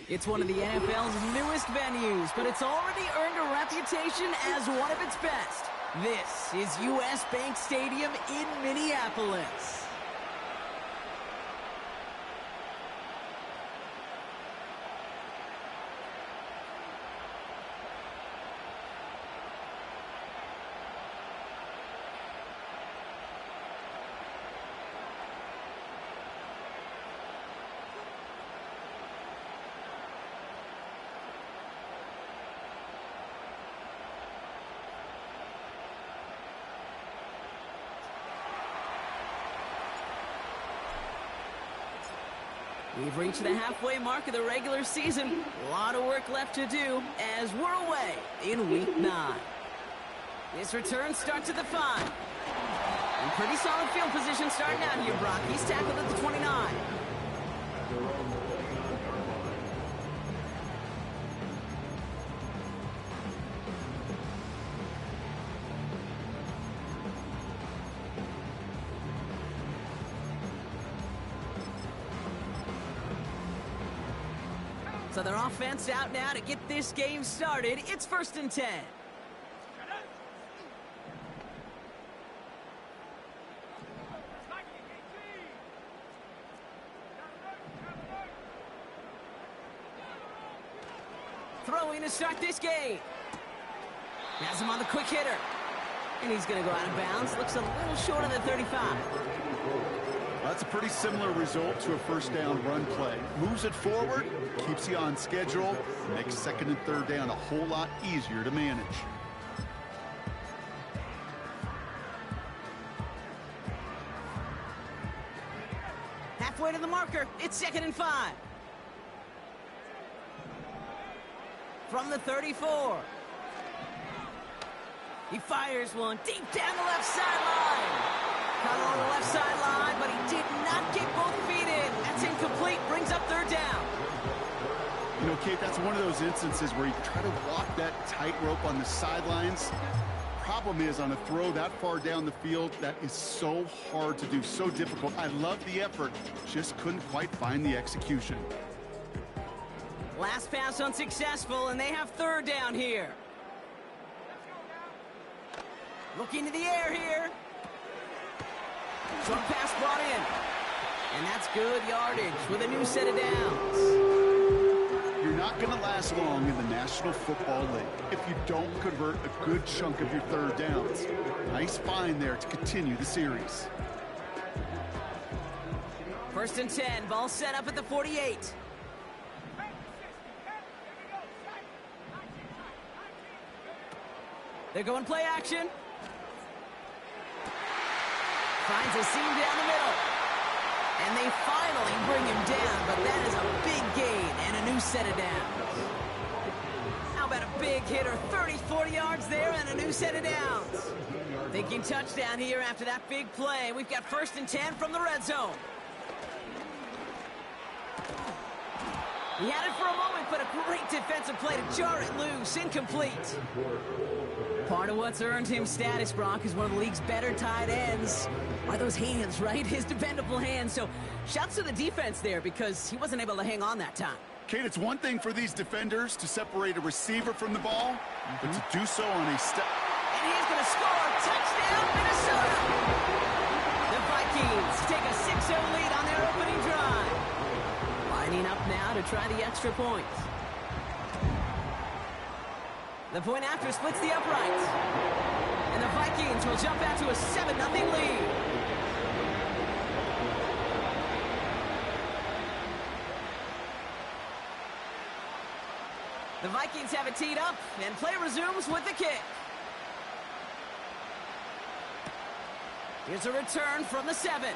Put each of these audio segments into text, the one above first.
It's one of the NFL's newest venues, but it's already earned a reputation as one of its best. This is US Bank Stadium in Minneapolis. We've reached the halfway mark of the regular season. A lot of work left to do as we're away in Week 9. This return starts at the 5. In pretty solid field position starting out here, Brock. He's tackled at the 29. So their offense out now to get this game started. It's 1st and 10. Throwing to start this game. Has him on the quick hitter. And he's going to go out of bounds. Looks a little short of the 35. That's a pretty similar result to a first down run play. Moves it forward, keeps you on schedule, makes 2nd and 3rd down a whole lot easier to manage. Halfway to the marker, it's 2nd and 5. From the 34. He fires one deep down the left sideline. Caught on the left sideline, but he did not get both feet in. That's incomplete, brings up 3rd down. You know, Kate, that's one of those instances where you try to walk that tightrope on the sidelines. Problem is, on a throw that far down the field, that is so hard to do, so difficult. I love the effort, just couldn't quite find the execution. Last pass unsuccessful, and they have 3rd down here. Looking to the air here. Short pass brought in. And that's good yardage with a new set of downs. You're not going to last long in the National Football League if you don't convert a good chunk of your 3rd downs. Nice find there to continue the series. 1st and 10, ball set up at the 48. They're going play action. Finds a seam down the middle. And they finally bring him down, but that is a big gain and a new set of downs. How about a big hitter, 30, 40 yards there and a new set of downs. Thinking touchdown here after that big play. We've got 1st and 10 from the red zone. He had it for a moment, but a great defensive play to jar it loose. Incomplete. Part of what's earned him status, Brock, is one of the league's better tight ends. Are those hands, right? His dependable hands. So shouts to the defense there because he wasn't able to hang on that time. Kate, it's one thing for these defenders to separate a receiver from the ball, but to do so on a step. And he's going to score. Touchdown, Minnesota! The Vikings take a 6-0 lead on their opening drive. Lining up now to try the extra point. The point after splits the uprights. And the Vikings will jump out to a 7-0 lead. The Vikings have it teed up, and play resumes with the kick. Here's a return from the 7.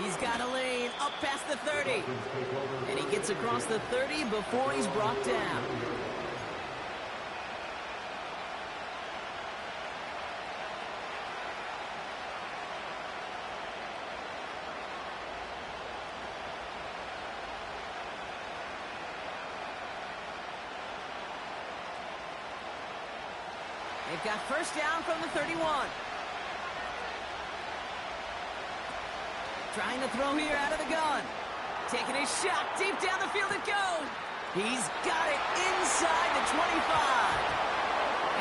He's got a lane up past the 30. And he gets across the 30 before he's brought down. They've got 1st down from the 31. Trying to throw here out of the gun. Taking his shot, deep down the field it goes. He's got it inside the 25.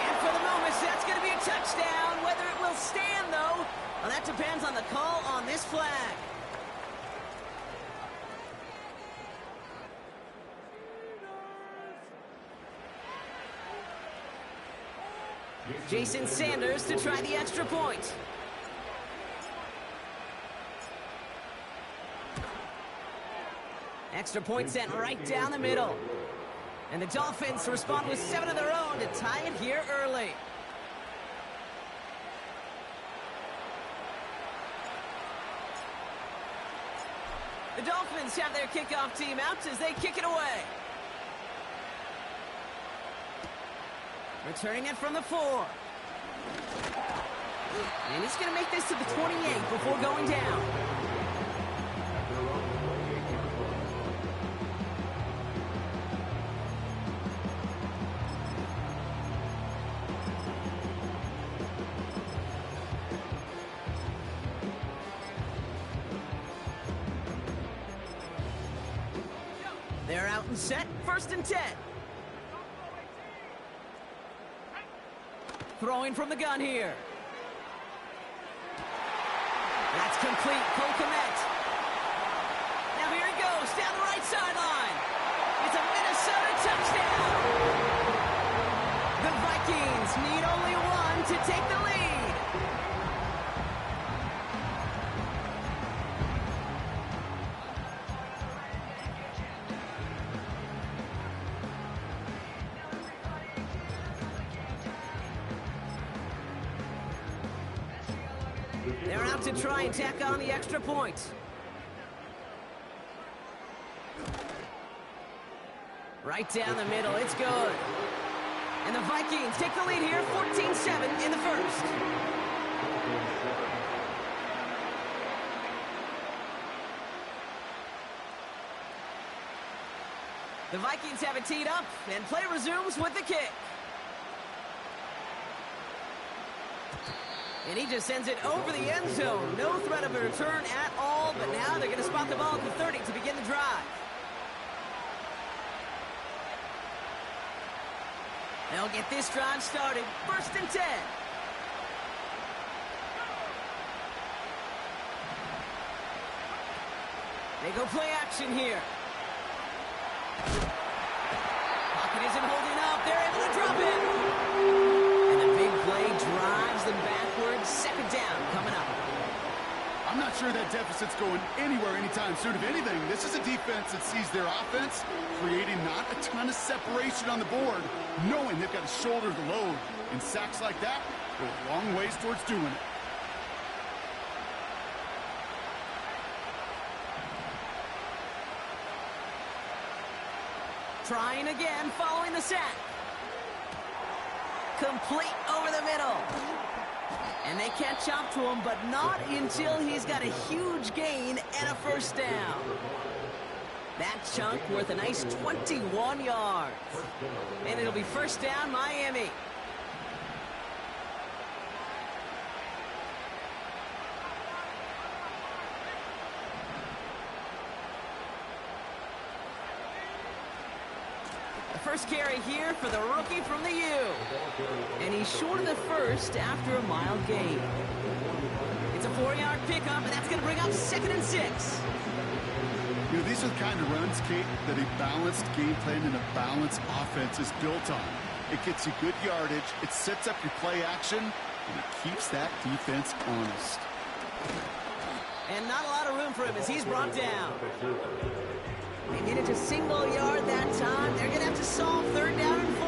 And for the moment, that's going to be a touchdown. Whether it will stand, though, well, that depends on the call on this flag. Jason Sanders to try the extra point. Extra point sent right down the middle. And the Dolphins respond with 7 of their own to tie it here early. The Dolphins have their kickoff team out as they kick it away. Returning it from the 4. And he's going to make this to the 28 before going down. They're out and set, 1st and 10. Throwing from the gun here. That's complete. Cole Kmet. Now here he goes down the right sideline. It's a Minnesota touchdown. The Vikings need only one to take the lead. They're out to try and tack on the extra point. Right down the middle, it's good. And the Vikings take the lead here, 14-7 in the first. The Vikings have it teed up, and play resumes with the kick. And he just sends it over the end zone. No threat of a return at all, but now they're going to spot the ball at the 30 to begin the drive. They'll get this drive started. 1st and 10. They go play action here. Pocket isn't holding up. They're able to drop it. Drives them backwards. 2nd down coming up. I'm not sure that deficit's going anywhere anytime soon. If anything, this is a defense that sees their offense creating not a ton of separation on the board, knowing they've got to shoulder the load. And sacks like that go a long ways towards doing it. Trying again following the sack. Complete over the middle. And they catch up to him, but not until he's got a huge gain and a 1st down. That chunk worth a nice 21 yards. And it'll be 1st down, Miami. First carry here for the rookie from the U. And he's short of the first after a mild gain. It's a 4-yard pickup, and that's going to bring up 2nd and 6. You know, these are the kind of runs, Kate, that a balanced game plan and a balanced offense is built on. It gets you good yardage, it sets up your play action, and it keeps that defense honest. And not a lot of room for him as he's brought down. They made it to single yard that time. They're going to have to solve 3rd down and 4.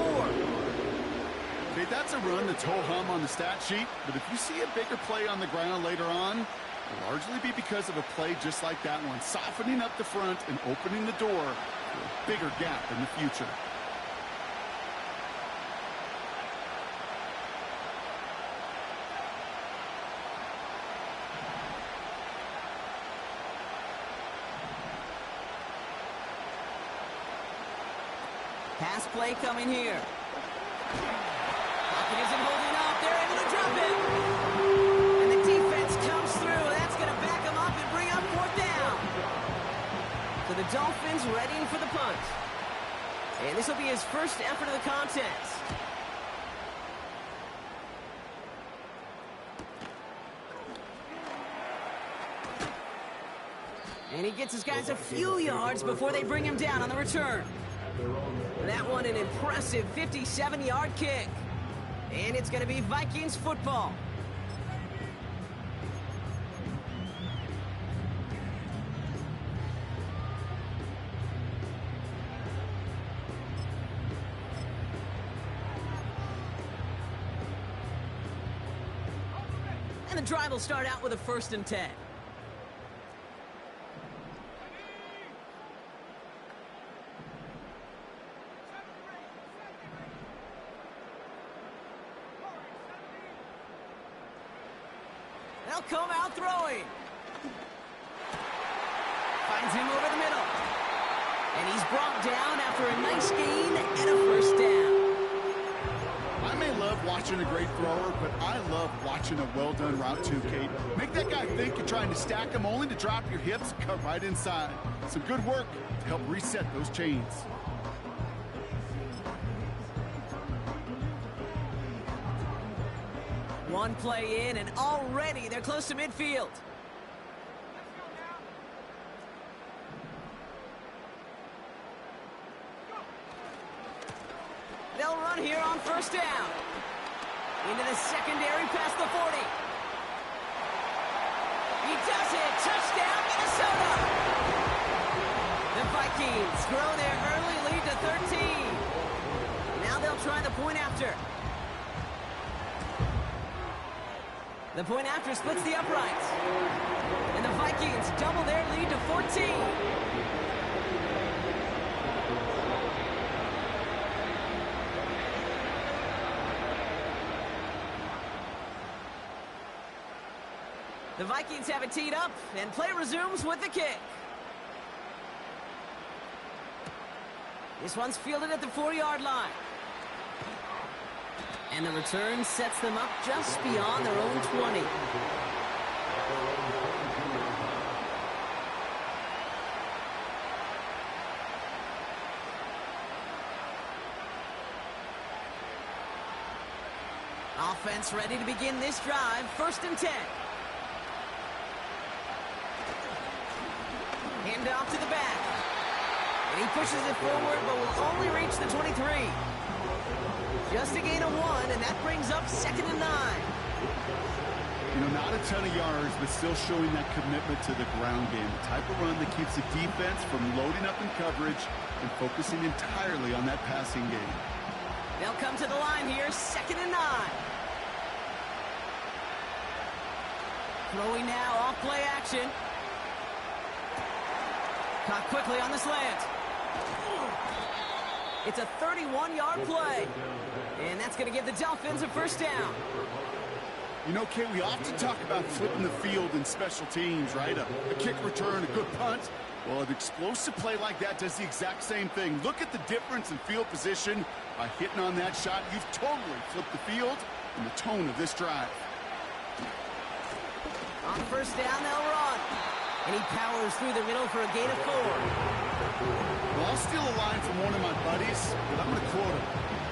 Okay, that's a run that's ho-hum on the stat sheet, but if you see a bigger play on the ground later on, it'll largely be because of a play just like that one, softening up the front and opening the door for a bigger gap in the future. Pass play coming here. Pocket isn't holding up. They're able to drop it. And the defense comes through. That's going to back them up and bring up 4th down. So the Dolphins readying for the punt. And this will be his first effort of the contest. And he gets his guys a few yards before they bring him down on the return. That one an impressive 57-yard kick. And it's going to be Vikings football. And the drive will start out with a 1st and 10. They'll come out throwing. Finds him over the middle. And he's brought down after a nice gain and a 1st down. I may love watching a great thrower, but I love watching a well-done route too, Kate. Make that guy think you're trying to stack him only to drop your hips, cut right inside. Some good work to help reset those chains. One play in, and already they're close to midfield. They'll run here on 1st down. Into the secondary past the 40. He does it. Touchdown, Minnesota. The Vikings grow their early lead to 13. Now they'll try the point after. The point after splits the uprights. And the Vikings double their lead to 14. The Vikings have it teed up, and play resumes with the kick. This one's fielded at the 4-yard line. And the return sets them up just beyond their own 20. Offense ready to begin this drive. 1st and 10. Hand off to the back. And he pushes it forward, but will only reach the 23. Just a gain of 1, and that brings up 2nd and 9. You know, not a ton of yards, but still showing that commitment to the ground game. The type of run that keeps the defense from loading up in coverage and focusing entirely on that passing game. They'll come to the line here, 2nd and 9. Throwing now, off play action. Caught quickly on the slant. It's a 31-yard play. And that's going to give the Dolphins a 1st down. You know, Kate, we often talk about flipping the field in special teams, right? A kick return, a good punt. Well, an explosive play like that does the exact same thing. Look at the difference in field position. By hitting on that shot, you've totally flipped the field and the tone of this drive. On 1st down, they'll run. And he powers through the middle for a gain of 4. Well, I'll steal a line from one of my buddies, but I'm going to quote him.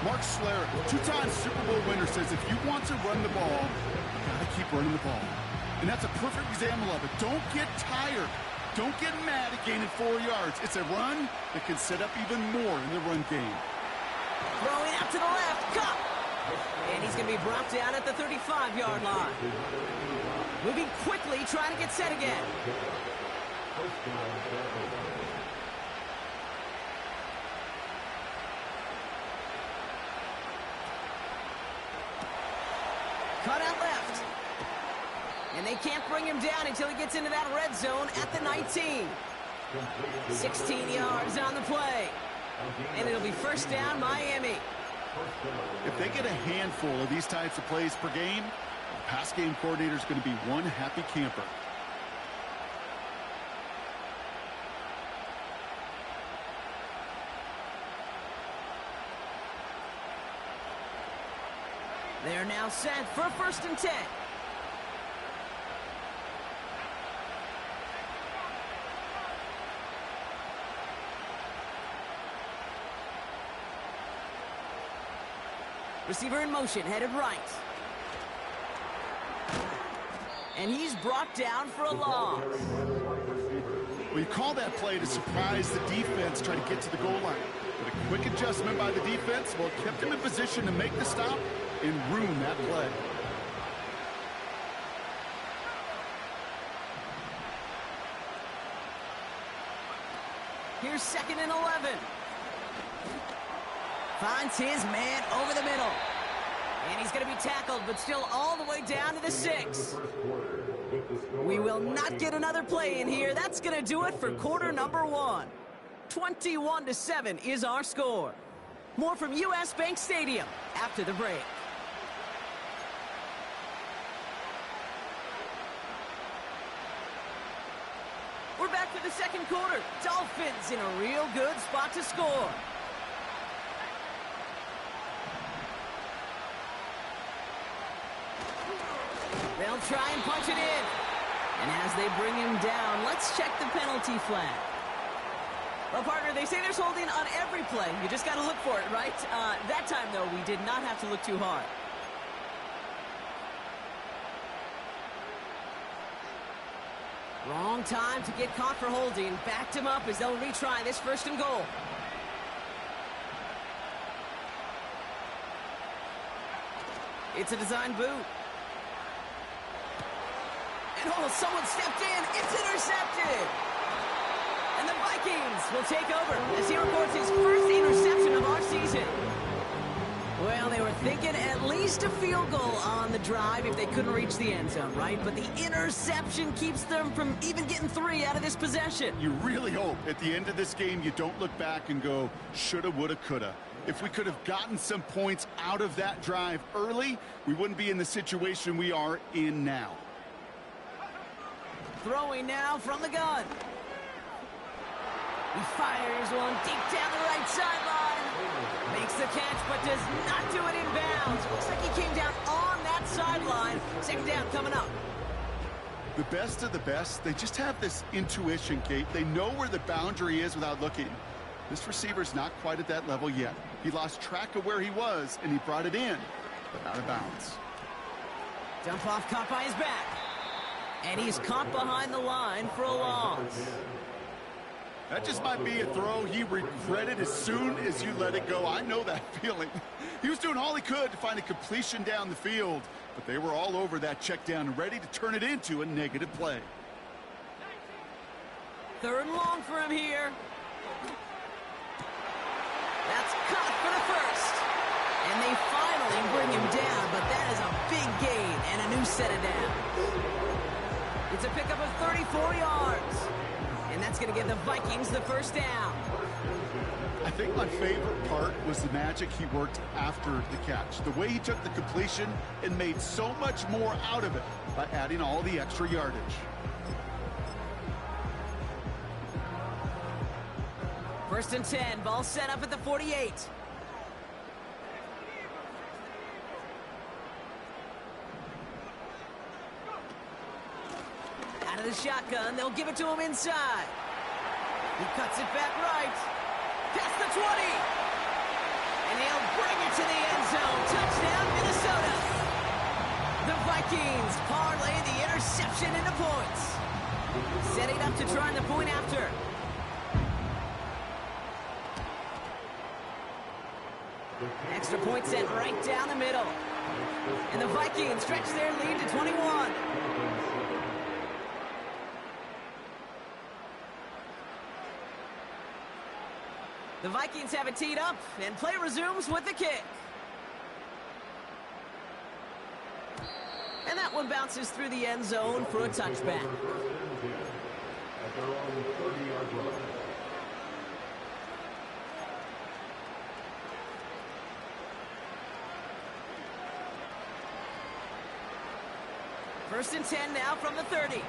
Mark Schlereth, 2-time Super Bowl winner, says if you want to run the ball, you got to keep running the ball. And that's a perfect example of it. Don't get tired. Don't get mad at gaining 4 yards. It's a run that can set up even more in the run game. Throwing out to the left. Caught. And he's going to be brought down at the 35-yard line. Moving quickly, trying to get set again. Cut out left. And they can't bring him down until he gets into that red zone at the 19. 16 yards on the play. And it'll be 1st down, Miami. If they get a handful of these types of plays per game, the pass game coordinator is going to be one happy camper. They're now set for 1st and 10. Receiver in motion, headed right. And he's brought down for a loss. Well, you call that play to surprise the defense, try to get to the goal line. But a quick adjustment by the defense, well, it kept him in position to make the stop and ruin that play. Here's 2nd and 11. Finds his man over the middle. And he's going to be tackled, but still all the way down to the 6. We will not get another play in here. That's going to do it for quarter number 1. 21-7 is our score. More from U.S. Bank Stadium after the break. We're back for the second quarter. Dolphins in a real good spot to score. They'll try and punch it in. And as they bring him down, let's check the penalty flag. Well, partner, they say there's holding on every play. You just got to look for it, right? That time, though, we did not have to look too hard. Wrong time to get caught for holding. Backed him up as they'll retry this 1st and goal. It's a design boot. And oh, someone stepped in. It's intercepted. And the Vikings will take over as he records his first interception of our season. Well, they were thinking at least a field goal on the drive if they couldn't reach the end zone, right? But the interception keeps them from even getting 3 out of this possession. You really hope at the end of this game you don't look back and go, shoulda, woulda, coulda. If we could have gotten some points out of that drive early, we wouldn't be in the situation we are in now. Throwing now from the gun. He fires one deep down the right sideline. Makes the catch, but does not do it in bounds. Looks like he came down on that sideline. 2nd down coming up. The best of the best, they just have this intuition, Kate. They know where the boundary is without looking. This receiver's not quite at that level yet. He lost track of where he was, and he brought it in, but out of bounds. Dump off caught by his back. And he's caught behind the line for a loss. That just might be a throw he regretted as soon as you let it go. I know that feeling. He was doing all he could to find a completion down the field, but they were all over that check down and ready to turn it into a negative play. 3rd and long for him here. That's caught for the 1st. And they finally bring him down, but that is a big gain and a new set of downs. It's a pickup of 34 yards. And that's going to give the Vikings the 1st down. I think my favorite part was the magic he worked after the catch. The way he took the completion and made so much more out of it by adding all the extra yardage. First and 10, ball set up at the 48. Out of the shotgun, they'll give it to him inside. He cuts it back right. Past the 20. And he'll bring it to the end zone. Touchdown, Minnesota. The Vikings parlay the interception into points. Setting up to try the point after. Extra point sent right down the middle. And the Vikings stretch their lead to 21. The Vikings have it teed up, and play resumes with the kick. And that one bounces through the end zone for a touchback. First and 10 now from the 30.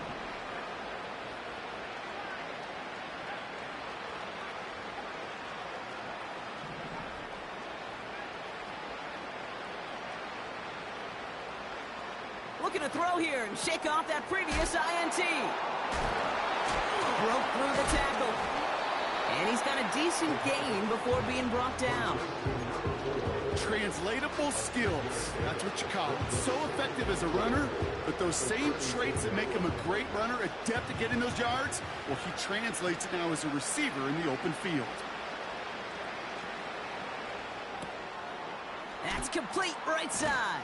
Looking to throw here and shake off that previous INT. Broke through the tackle. And he's got a decent gain before being brought down. Translatable skills. That's what you call it. So effective as a runner, but those same traits that make him a great runner, adept at getting those yards, well, he translates it now as a receiver in the open field. That's complete right side.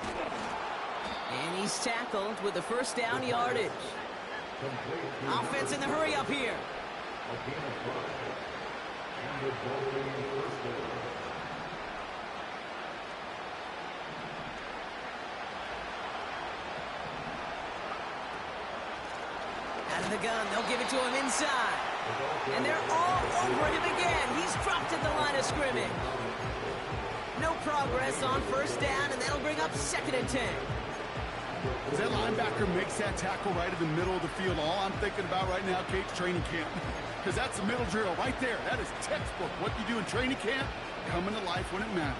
And he's tackled with the first down yardage. Offense in the hurry up here. Out of the gun, they'll give it to him inside. And they're all over him again. He's dropped at the line of scrimmage. No progress on first down, and that'll bring up 2nd and 10. As that linebacker makes that tackle right in the middle of the field, all I'm thinking about right now, Kate's training camp. Because that's the middle drill right there. That is textbook. What you do in training camp, coming to life when it matters.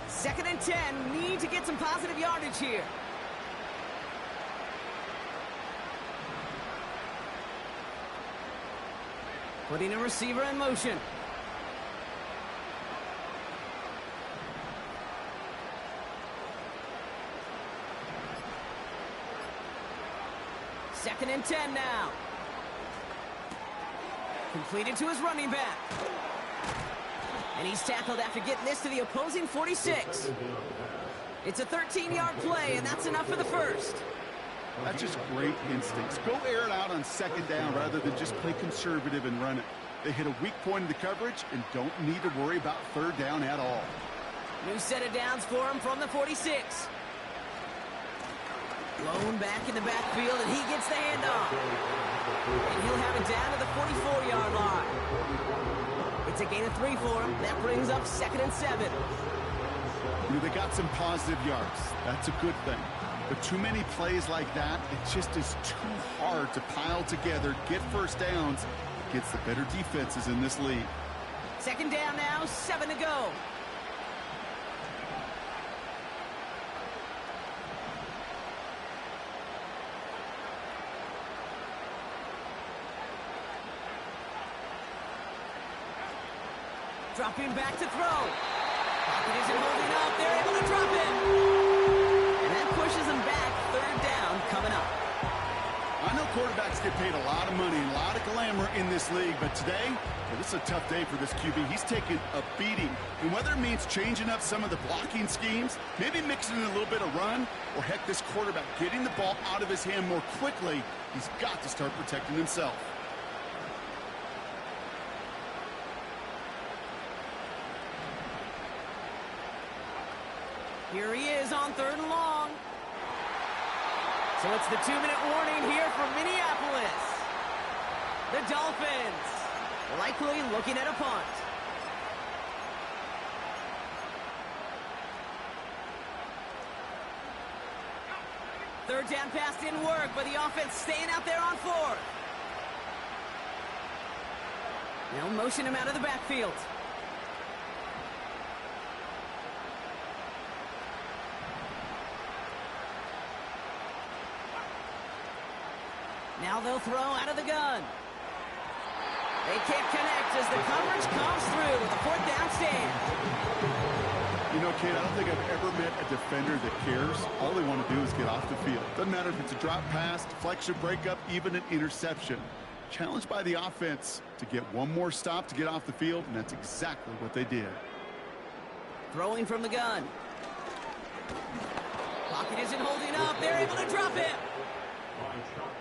Second and 10, need to get some positive yardage here. Putting a receiver in motion. Second and 10 now. Completed to his running back. And he's tackled after getting this to the opposing 46. It's a 13-yard play, and that's enough for the first. That's just great instincts. Go air it out on 2nd down rather than just play conservative and run it. They hit a weak point in the coverage and don't need to worry about 3rd down at all. New set of downs for him from the 46. Blown back in the backfield, and he gets the handoff. And he'll have it down to the 44-yard line. It's a gain of 3 for him. That brings up 2nd and 7. You know, they got some positive yards. That's a good thing. But too many plays like that, it just is too hard to pile together, get first downs against the better defenses in this league. 2nd down now, 7 to go. Dropping back to throw. Pocket isn't holding up. They're able to drop it. And that pushes them back. 3rd down coming up. I know quarterbacks get paid a lot of money and a lot of glamour in this league, but today, this is a tough day for this QB. He's taking a beating. And whether it means changing up some of the blocking schemes, maybe mixing in a little bit of run, or heck, this quarterback getting the ball out of his hand more quickly, he's got to start protecting himself. Here he is on 3rd and long. So it's the 2-minute warning here from Minneapolis. The Dolphins likely looking at a punt. Third down pass didn't work, but the offense staying out there on 4th. They'll motion him out of the backfield. Now they'll throw out of the gun. They can't connect as the coverage comes through with a 4th down stand. You know, Kate, I don't think I've ever met a defender that cares. All they want to do is get off the field. Doesn't matter if it's a drop pass, deflection, breakup, even an interception. Challenged by the offense to get one more stop to get off the field, and that's exactly what they did. Throwing from the gun. Pocket isn't holding up. They're able to drop it.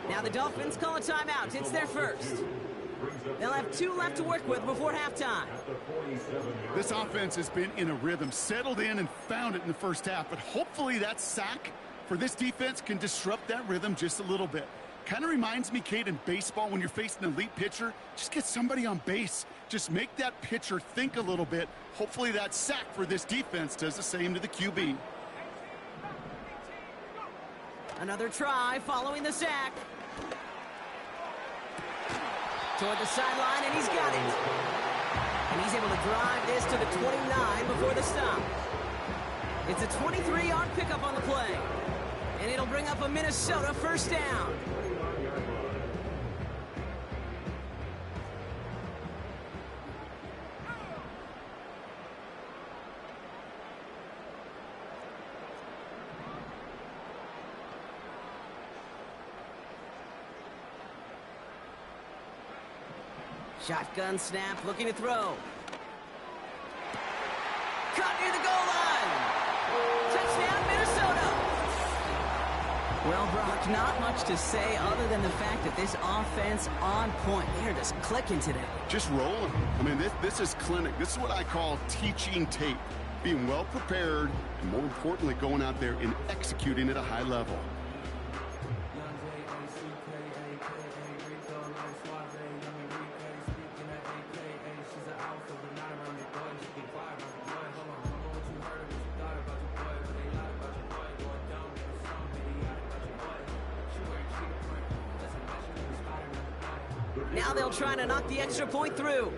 Now the Dolphins call a timeout. It's their first. They'll have 2 left to work with before halftime. This offense has been in a rhythm, settled in and found it in the first half, but hopefully that sack for this defense can disrupt that rhythm just a little bit. Kind of reminds me, Kate, in baseball when you're facing an elite pitcher, just get somebody on base. Just make that pitcher think a little bit. Hopefully that sack for this defense does the same to the QB. Another try following the sack. Toward the sideline, and he's got it. And he's able to drive this to the 29 before the stop. It's a 23-yard pickup on the play. And it'll bring bring up a Minnesota first down. Shotgun snap, looking to throw. Caught near the goal line. Touchdown, Minnesota. Well, Brock, not much to say other than the fact that this offense on point. They're just clicking today. Just rolling. I mean, this is clinic. This is what I call teaching tape. Being well prepared, and more importantly, going out there and executing at a high level. Now they'll try to knock the extra point through.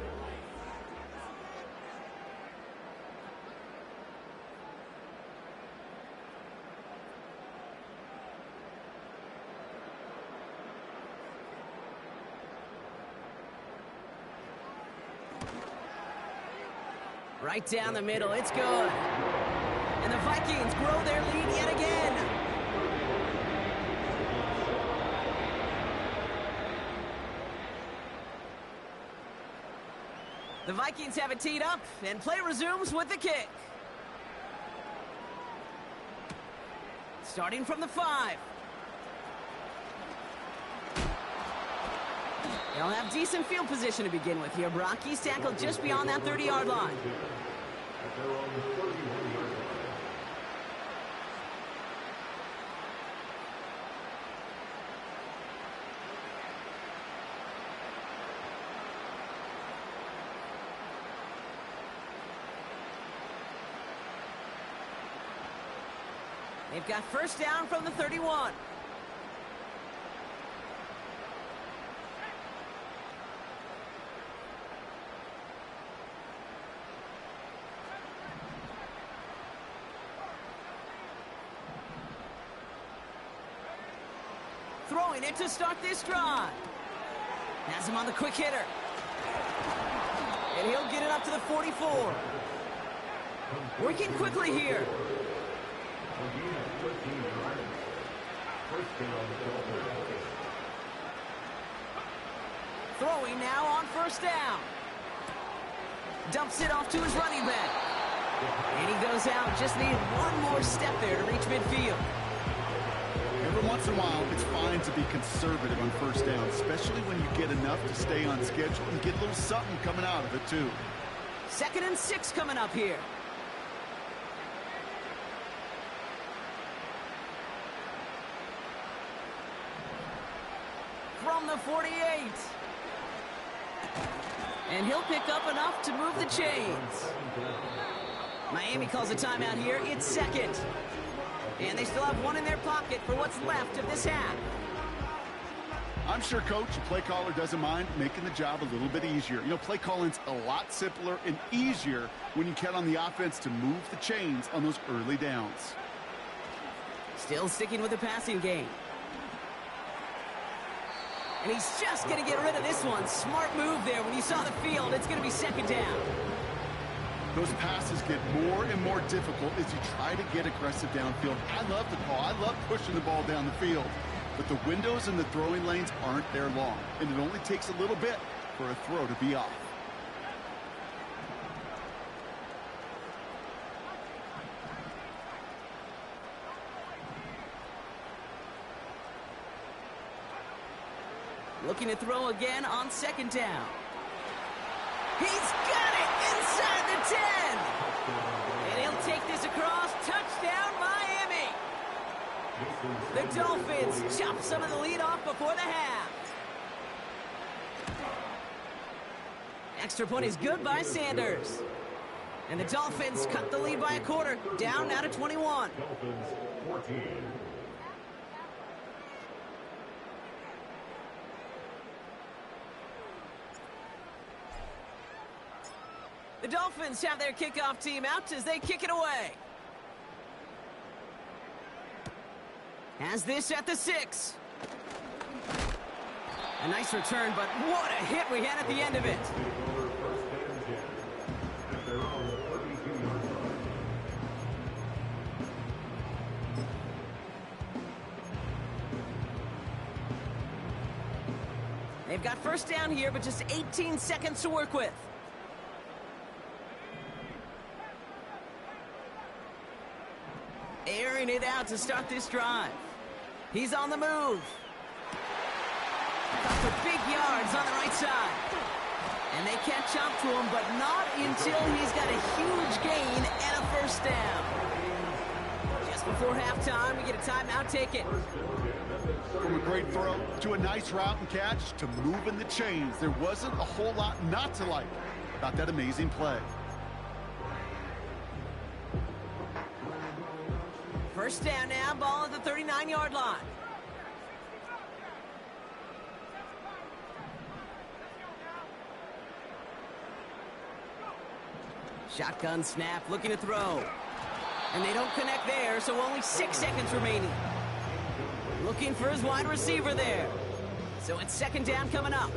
Right down the middle, it's good. And the Vikings grow their lead yet again. The Vikings have it teed up, and play resumes with the kick. Starting from the 5. They'll have decent field position to begin with here. Brock, he's tackled just beyond that 30-yard line. They've got first down from the 31. Throwing it to start this drive. Has him on the quick hitter. And he'll get it up to the 44. Working quickly here. Throwing now on first down. Dumps it off to his running back. And he goes out. Just need one more step there to reach midfield. Every once in a while, it's fine to be conservative on first down, especially when you get enough to stay on schedule and get a little something coming out of it, too. 2nd and 6 coming up here. From the 48. And he'll pick up enough to move the chains. Miami calls a timeout here. It's 2nd. And they still have one in their pocket for what's left of this half. I'm sure Coach, the play caller, doesn't mind making the job a little bit easier. You know, play calling's a lot simpler and easier when you count on the offense to move the chains on those early downs. Still sticking with the passing game. And he's just going to get rid of this one. Smart move there. When you saw the field, it's going to be 2nd down. Those passes get more and more difficult as you try to get aggressive downfield. I love the call. I love pushing the ball down the field. But the windows in the throwing lanes aren't there long. And it only takes a little bit for a throw to be off. Looking to throw again on 2nd down. He's got it inside the 10. And he'll take this across. Touchdown, Miami. The Dolphins chop some of the lead off before the half. Extra point is good by Sanders. And the Dolphins cut the lead by a quarter. Down now to 21. Dolphins 14. The Dolphins have their kickoff team out as they kick it away. Has this at the 6. A nice return, but what a hit we had at the end of it. They've got first down here, but just 18 seconds to work with. Airing it out to start this drive. He's on the move. Got for big yards on the right side. And they catch up to him, but not until he's got a huge gain and a first down. Just before halftime, we get a timeout taken. From a great throw to a nice route and catch to moving the chains, there wasn't a whole lot not to like about that amazing play. First down now, ball at the 39-yard line. Shotgun snap, looking to throw. And they don't connect there, so only 6 seconds remaining. Looking for his wide receiver there. So it's second down coming up.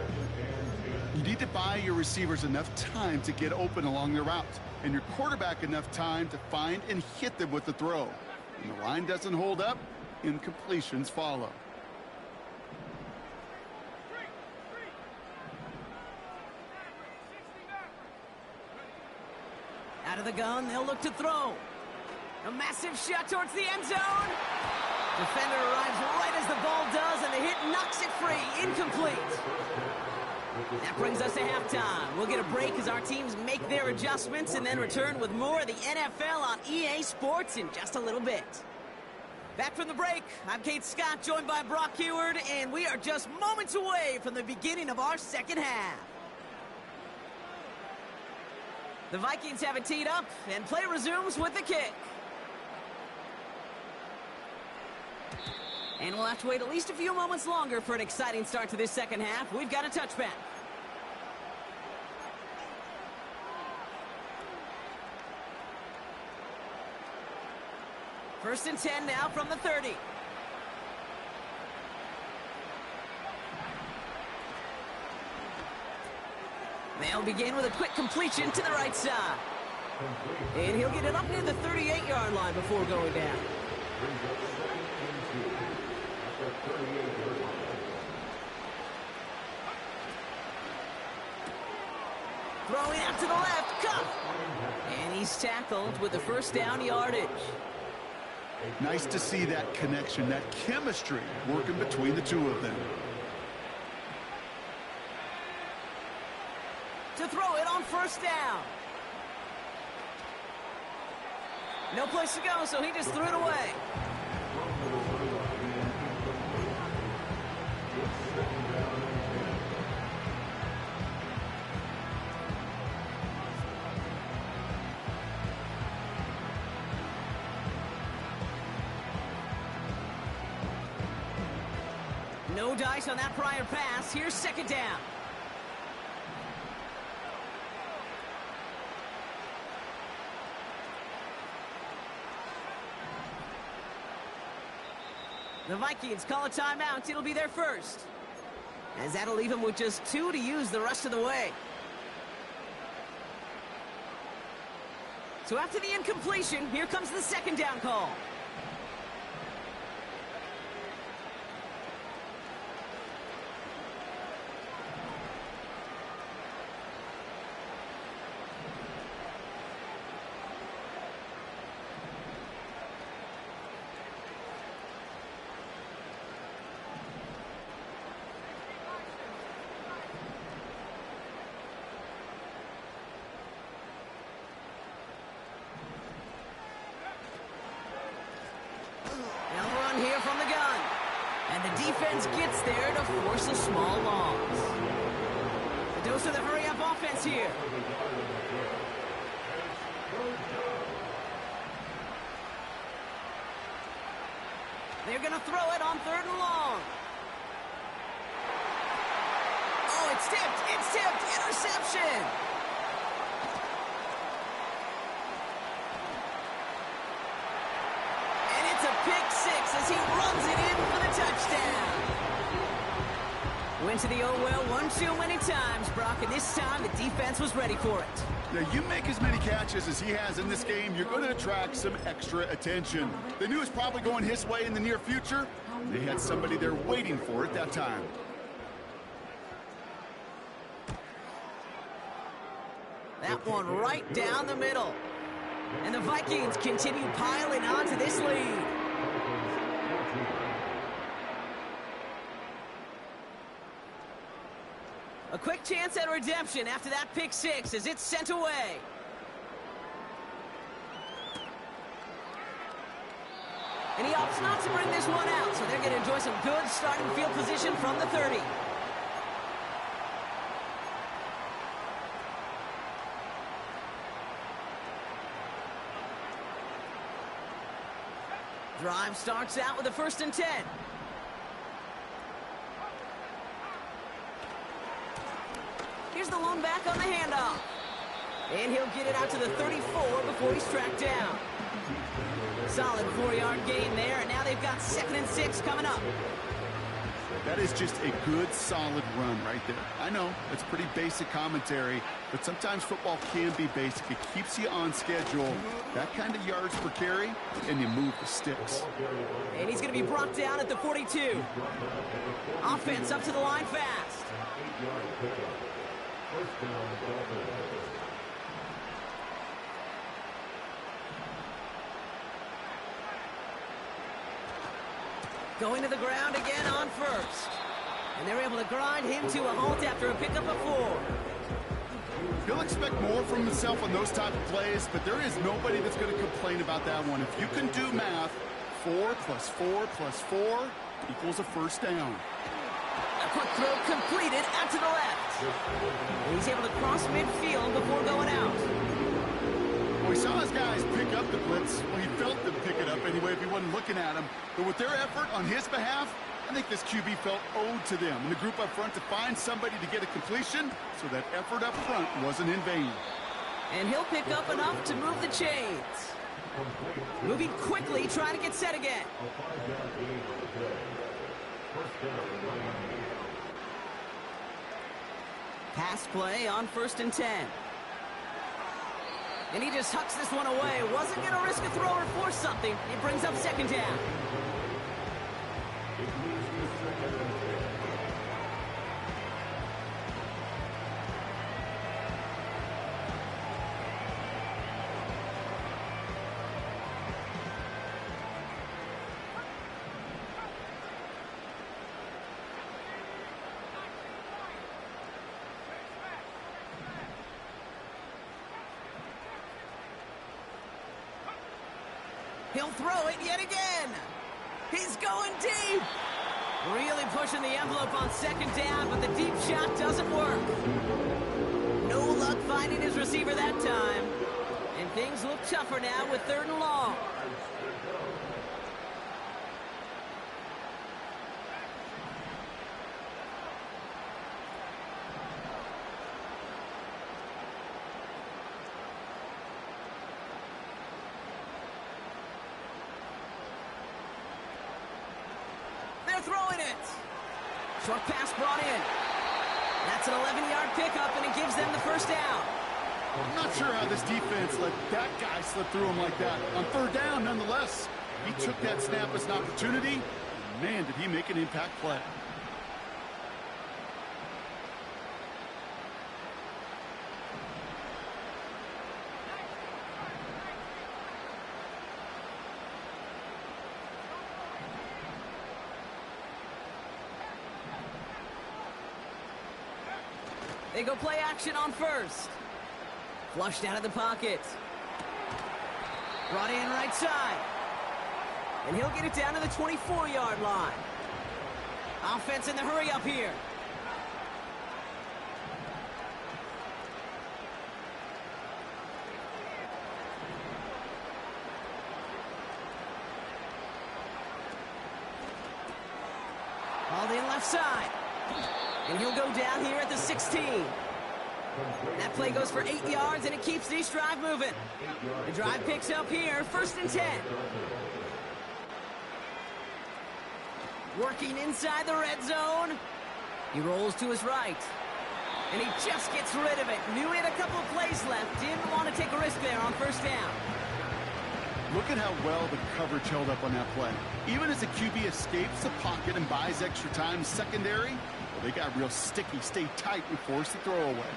You need to buy your receivers enough time to get open along their route, and your quarterback enough time to find and hit them with the throw. When the line doesn't hold up, incompletions follow. Out of the gun, they'll look to throw. A massive shot towards the end zone. Defender arrives right as the ball does, and the hit knocks it free. Incomplete. That brings us to halftime. We'll get a break as our teams make their adjustments and then return with more of the NFL on EA Sports in just a little bit. Back from the break, I'm Kate Scott, joined by Brock Heward, and we are just moments away from the beginning of our second half. The Vikings have it teed up, and play resumes with the kick. And we'll have to wait at least a few moments longer for an exciting start to this second half. We've got a touchback. First and 10 now from the 30. They'll begin with a quick completion to the right side. And he'll get it up near the 38-yard line before going down. Throwing out to the left, Kupp. And he's tackled with the first down yardage. Nice to see that connection, that chemistry working between the two of them. To throw it on first down. No place to go, so he just threw it away. No dice on that prior pass. Here's second down. The Vikings call a timeout. It'll be their first, as that'll leave them with just 2 to use the rest of the way. So after the incompletion, here comes the second down call. Here from the gun. And the defense gets there to force a small loss. A dose of the hurry-up offense here. They're going to throw it on 3rd and long. Oh, it's tipped. It's tipped. Interception. Pick 6 as as he runs it in for the touchdown. Went to the oh well one too many times, Brock, and this time the defense was ready for it. Now, you make as many catches as he has in this game, you're going to attract some extra attention. They knew it was probably going his way in the near future. They had somebody there waiting for it that time. That one right down the middle. And the Vikings continue piling on to this lead. A quick chance at redemption after that pick six as it's sent away. And he opts not to bring this one out, so they're going to enjoy some good starting field position from the 30. Drive starts out with a 1st and 10. Here's the lone back on the handoff. And he'll get it out to the 34 before he's tracked down. Solid 4-yard gain there, and now they've got 2nd and 6 coming up. That is just a good, solid run right there. I know, it's pretty basic commentary, but sometimes football can be basic. It keeps you on schedule. That kind of yards per carry, and you move the sticks. And he's going to be brought down at the 42. Offense up to the line fast. Going to the ground again on 1st. And they're able to grind him to a halt after a pickup of 4. He'll expect more from himself on those type of plays, but there is nobody that's going to complain about that one. If you can do math, 4 plus 4 plus 4 equals a 1st down. A quick throw completed out to the left. And he's able to cross midfield before going out. We saw his guys pick up the blitz. Well, he felt them pick it up anyway if he wasn't looking at him. But with their effort on his behalf, I think this QB felt owed to them and the group up front to find somebody to get a completion, so that effort up front wasn't in vain. And he'll pick up enough to move the chains. Moving quickly, trying to get set again. Pass play on 1st and 10. And he just hucks this one away. Wasn't going to risk a throw or force something. It brings up 2nd down. He'll throw it yet again. He's going deep. Really pushing the envelope on 2nd down, but the deep shot doesn't work. No luck finding his receiver that time. And things look tougher now with 3rd and long. Throwing it. Short pass brought in. That's an 11-yard pickup, and it gives them the 1st down. I'm not sure how this defense let that guy slip through him like that. On 3rd down, nonetheless, he took that snap as an opportunity. Man, did he make an impact play. They go play action on 1st. Flushed out of the pocket. Brought in right side. And he'll get it down to the 24-yard line. Offense in the hurry up here. Hauled in left side. And he'll go down here at the 16. That play goes for 8 yards, and it keeps this drive moving. The drive picks up here, 1st and 10. Working inside the red zone. He rolls to his right. And he just gets rid of it. Knew he had a couple of plays left. Didn't want to take a risk there on first down. Look at how well the coverage held up on that play. Even as the QB escapes the pocket and buys extra time secondary, well, they got real sticky, stayed tight, and forced the throw away.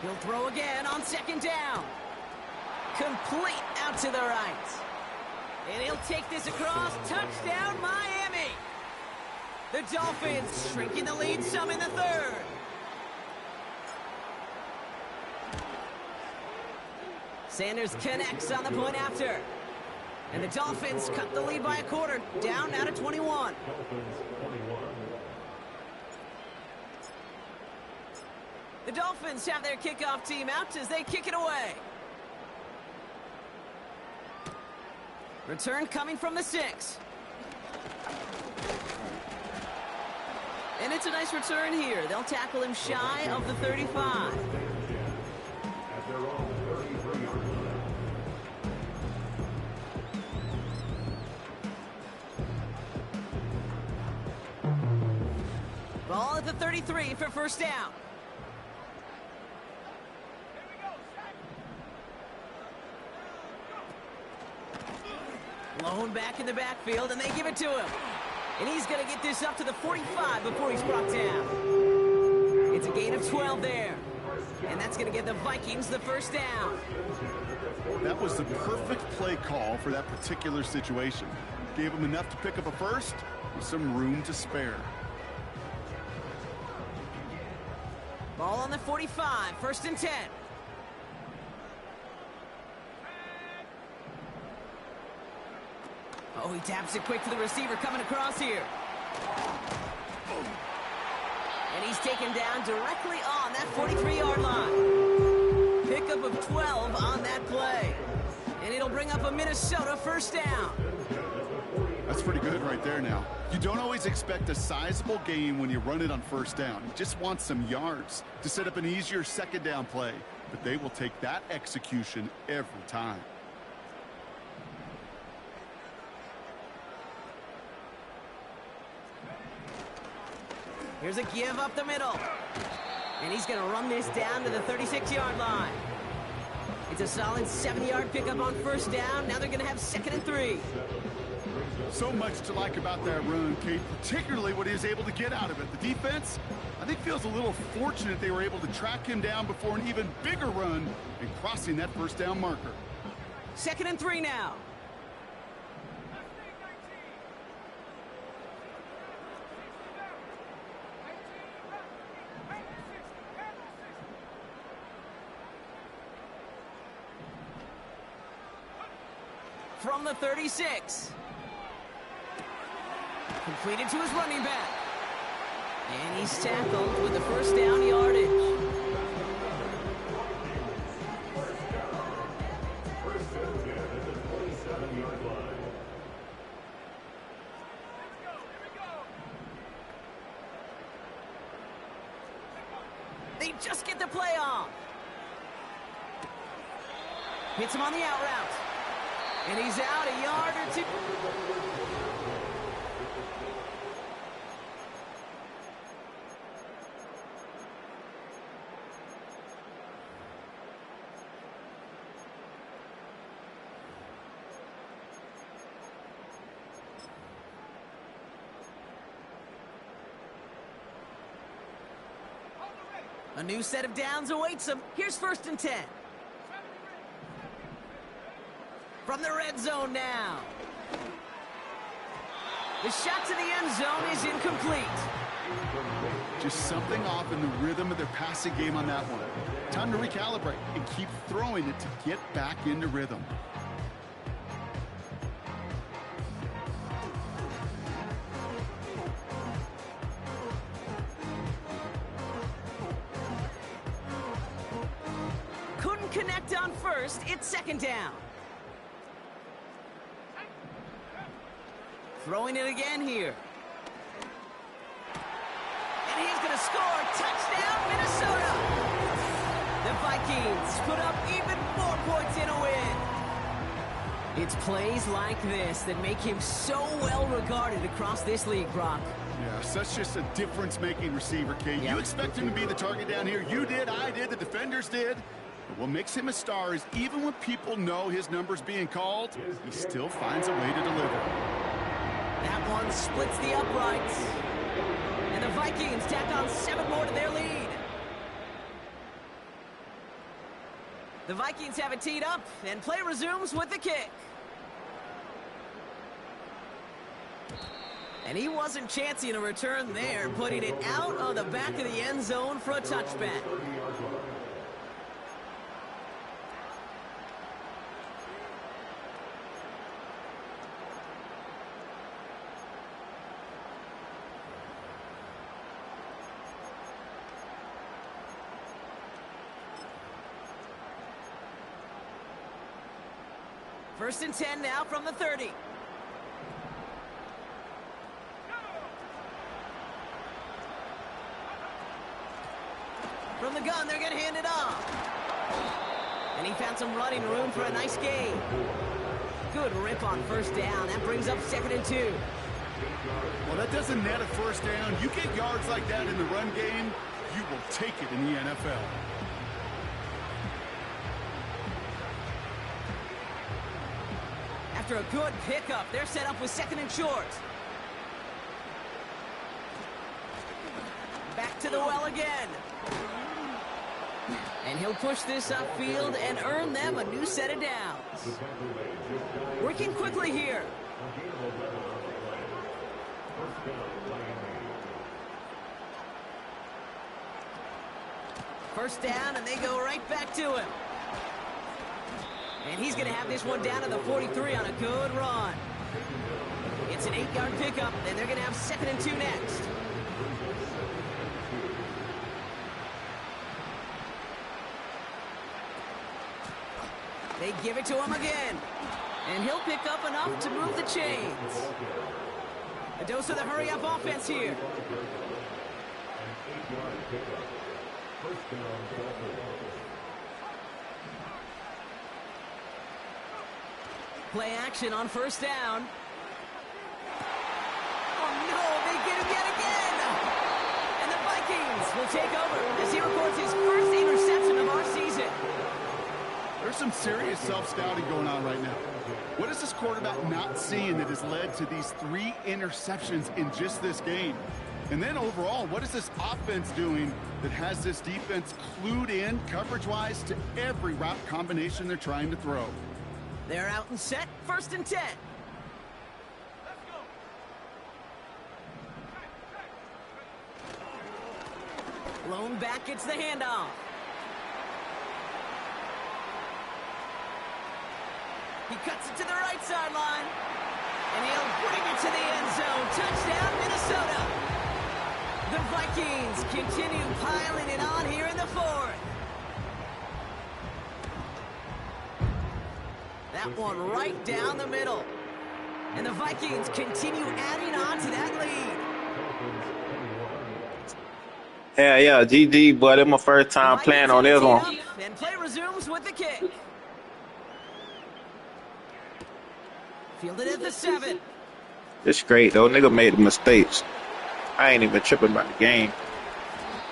He'll throw again on second down. Complete out to the right. And he'll take this across. Touchdown, Miami. The Dolphins shrinking the lead some in the third. Sanders connects on the point after. And the Dolphins cut the lead by a quarter. Down now to 21. The Dolphins have their kickoff team out as they kick it away. Return coming from the 6. And it's a nice return here. They'll tackle him shy of the 35. Ball at the 33 for first down. Lone back in the backfield, and they give it to him. And he's going to get this up to the 45 before he's brought down. It's a gain of 12 there. And that's going to give the Vikings the first down. That was the perfect play call for that particular situation. Gave them enough to pick up a first with some room to spare. Ball on the 45, first and 10. Oh, he taps it quick to the receiver coming across here. And he's taken down directly on that 43-yard line. Pickup of 12 on that play. And it'll bring up a Minnesota first down. That's pretty good right there now. You don't always expect a sizable gain when you run it on first down. You just want some yards to set up an easier second down play. But they will take that execution every time. Here's a give up the middle. And he's going to run this down to the 36-yard line. It's a solid 7-yard pickup on first down. Now they're going to have second and 3. So much to like about that run, Kate, particularly what he was able to get out of it. The defense, I think, feels a little fortunate they were able to track him down before an even bigger run and crossing that first down marker. Second and 3 now. From the 36. Completed to his running back. And he's tackled with the first down yardage. They just get the play off. Hits him on the out route. And he's out a yard or two. A new set of downs awaits him. Here's first and 10. From the red zone now. The shot to the end zone is incomplete. Just something off in the rhythm of their passing game on that one. Time to recalibrate and keep throwing it to get back into rhythm. Couldn't connect on first. It's second down. Throwing it again here. And he's going to score. Touchdown, Minnesota. The Vikings put up even more points in a win. It's plays like this that make him so well regarded across this league, Brock. Yeah, such just a difference-making receiver, Kate. Yep. You expect him to be the target down here. You did, I did, the defenders did. But what makes him a star is even when people know his number's being called, he still finds a way to deliver. That one splits the uprights. And the Vikings tack on 7 more to their lead. The Vikings have it teed up, and play resumes with the kick. And he wasn't chancing a return there, putting it out on the back of the end zone for a touchback. First and 10 now from the 30. From the gun, they're going to hand it off. And he found some running room for a nice gain. Good rip on first down. That brings up 2nd and 2. Well, that doesn't net a first down. You get yards like that in the run game, you will take it in the NFL. After a good pickup, they're set up with 2nd and short. Back to the well again. And he'll push this upfield and earn them a new set of downs. Working quickly here. First down, and they go right back to him. And he's going to have this one down to the 43 on a good run. It's an 8-yard pickup, and they're going to have 2nd and 2 next. They give it to him again. And he'll pick up enough to move the chains. A dose of the hurry-up offense here. Play action on first down. Oh no, they get him yet again! And the Vikings will take over as he records his first interception of our season. There's some serious self-scouting going on right now. What is this quarterback not seeing that has led to these 3 interceptions in just this game? And then overall, what is this offense doing that has this defense clued in coverage-wise to every route combination they're trying to throw? They're out and set, 1st and 10. Lone back gets the handoff. He cuts it to the right sideline. And he'll bring it to the end zone. Touchdown, Minnesota. The Vikings continue piling it on here in the 4th. That one right down the middle. And the Vikings continue adding on to that lead. Hell yeah, GG, boy. That's my first time playing on this one. And play resumes with the kick. Fielded at the 7. It's great, though. Nigga made the mistakes. I ain't even tripping about the game.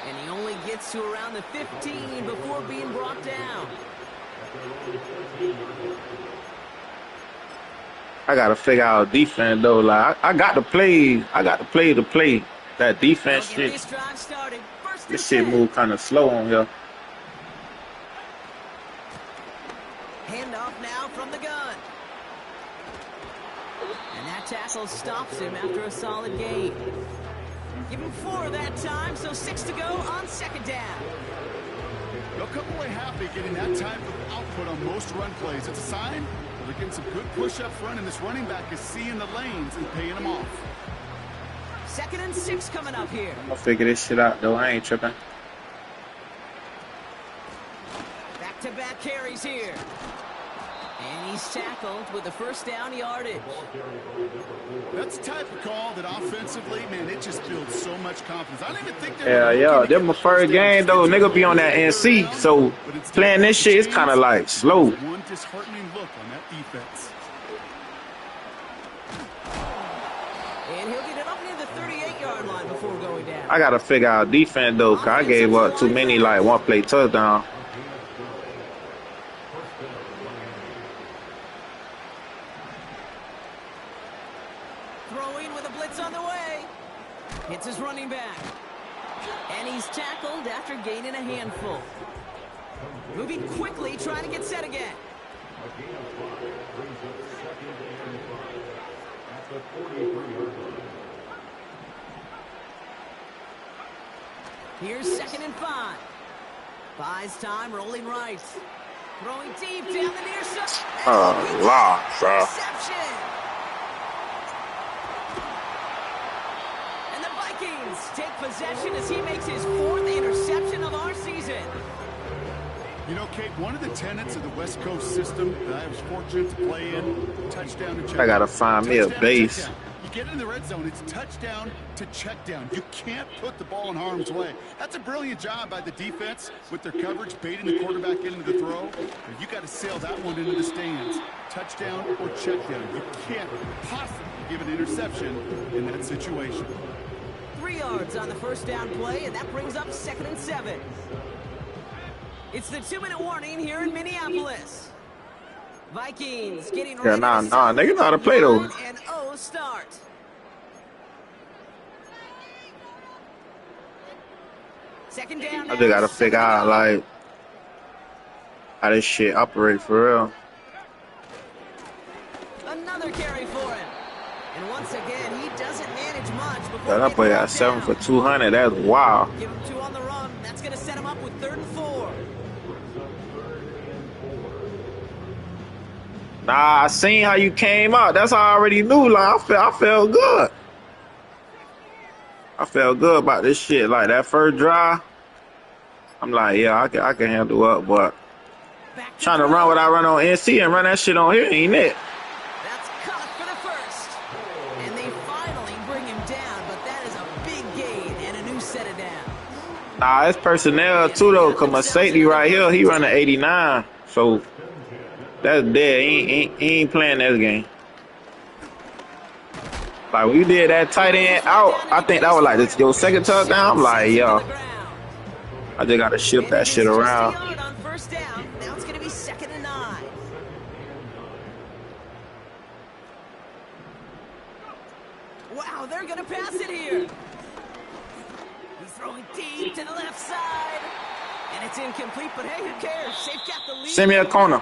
And he only gets to around the 15 before being brought down. I gotta figure out defense though. Like I got to play that defense shit. This shit move kind of slow on here. Handoff now from the gun. And that tackle stops him after a solid gain. Give him 4 that time, so 6 to go on 2nd down. They'll come away happy getting that type of output on most run plays. It's a sign that they're getting some good push up front, and this running back is seeing the lanes and paying them off. 2nd and 6 coming up here. I'm gonna figure this shit out though. I ain't tripping. Back-to-back carries here. And he's tackled with the first down yardage. That's the type of call that offensively, man, it just builds so much confidence. I don't even think yeah. That's my first game, though. Nigga be on that NC, so playing this shit is kind of like slow. One disheartening look on that defense. And he'll get it up near the 38-yard line before going down. I got to figure out defense, though, because I gave up too many, like, one-play touchdown. Throwing with a blitz on the way. Hits his running back. And he's tackled after gaining a handful. Moving quickly, trying to get set again. Here's 2nd and 5. Buys time, rolling right. Throwing deep down the near side. Interception. And the Vikings take possession as he makes his 4th interception of our season. You know, Kate, one of the tenets of the West Coast system that I was fortunate to play in, touchdown to check. I got to find me a base. You get in the red zone, it's touchdown to check down. You can't put the ball in harm's way. That's a brilliant job by the defense with their coverage, baiting the quarterback into the throw. But you got to sail that one into the stands. Touchdown or check down. You can't possibly give an interception in that situation. 3 yards on the first down play, and that brings up 2nd and 7. It's the 2-minute warning here in Minneapolis. Vikings getting ready. Yeah, nah, they know how to play though. And start. Second down. I just gotta figure out like how this shit operate for real. Another carry for him. And once again, he doesn't manage much before. Yeah, that boy got 7 for 200. That's wild. Give him 2 on the run. That's gonna set him up with 3rd and 4. Nah, I seen how you came out. That's how I already knew. Like I felt good. I felt good about this shit. Like that first drive, I'm like, yeah, I can handle up. But trying to run what I run on NC and run that shit on here ain't it? That's caught for the first, and they finally bring him down. But that is a big gain and a new set of downs. Nah, it's personnel too though. Cause my safety right here, he running 89. So. That's dead. He ain't playing this game. Like when you did that tight end out, I think that was like this your 2nd touchdown. I'm like, yo, I just gotta shift that shit around. On first down. Now it's gonna be 2nd and 9. Wow, they're gonna pass it here. He's throwing deep to the left side. And it's incomplete, but hey, who cares? They've got the lead. Send me a corner.